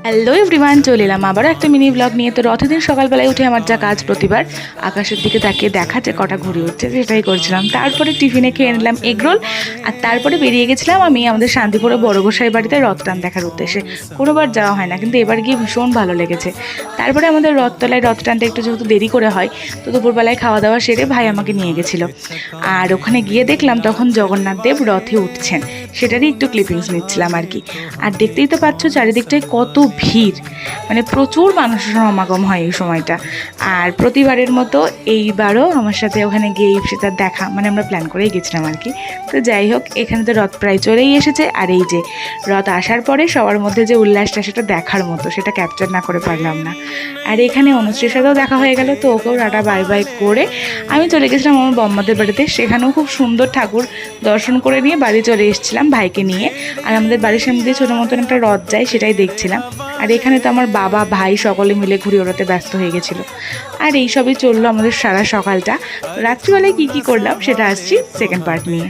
Hello everyone, চলে এলাম আবারও একটা মিনি ব্লগ নিয়ে। তো রথের দিন সকালবেলায় উঠে আমার যা কাজ প্রতিবার, আকাশের দিকে তাকিয়ে দেখা যে কটা ঘুরে উঠছে সেটাই করছিলাম। তারপরে টিফিনে খেয়ে নিলাম এগরোল, আর তারপরে বেরিয়ে গেছিলাম আমি আমাদের শান্তিপুরে বড় গোসাই বাড়িতে রথ টান দেখার উদ্দেশ্যে। কোনোবার যাওয়া হয় না, কিন্তু এবার গিয়ে ভীষণ ভালো লেগেছে। তারপরে আমাদের রথতলায় রথ টানতে একটু যেহেতু দেরি করে হয়, তো দুপুরবেলায় খাওয়া দাওয়া সেরে ভাই আমাকে নিয়ে গেছিলো। আর ওখানে গিয়ে দেখলাম তখন জগন্নাথ দেব রথে উঠছেন, সেটারই একটু ক্লিপিংস নিচ্ছিলাম আর কি। আর দেখতেই তো পাচ্ছ চারিদিকটায় কত ভিড়, মানে প্রচুর মানুষের সমাগম হয় এই সময়টা। আর প্রতিবারের মতো এইবারও আমার সাথে ওখানে গিয়ে সেটা দেখা, মানে আমরা প্ল্যান করেই গেছিলাম আর কি। তো যাই হোক, এখানে তো রথ প্রায় চলেই এসেছে, আর এই যে রথ আসার পরে সবার মধ্যে যে উল্লাসটা সেটা দেখার মতো, সেটা ক্যাপচার না করে পারলাম না। আর এখানে অনুশ্রীর সাথেও দেখা হয়ে গেল, তো ওকেও টাটা বাই বাই করে আমি চলে গেছিলাম আমার বম্মাদের বাড়িতে। সেখানেও খুব সুন্দর ঠাকুর দর্শন করে নিয়ে বাড়ি চলে এসেছিলাম ভাইকে নিয়ে। আর আমাদের বাড়ির সামনে দিয়ে ছোটো মতন একটা রথ যায়, সেটাই দেখছিলাম। আর এখানে তো আমার বাবা ভাই সকলে মিলে ঘুরে ওড়াতে ব্যস্ত হয়ে গেছিলো। আর এইসবই চললো আমাদের সারা সকালটা। রাত্রিবেলায় কী কী করলাম সেটা আসছি সেকেন্ড পার্ট নিয়ে।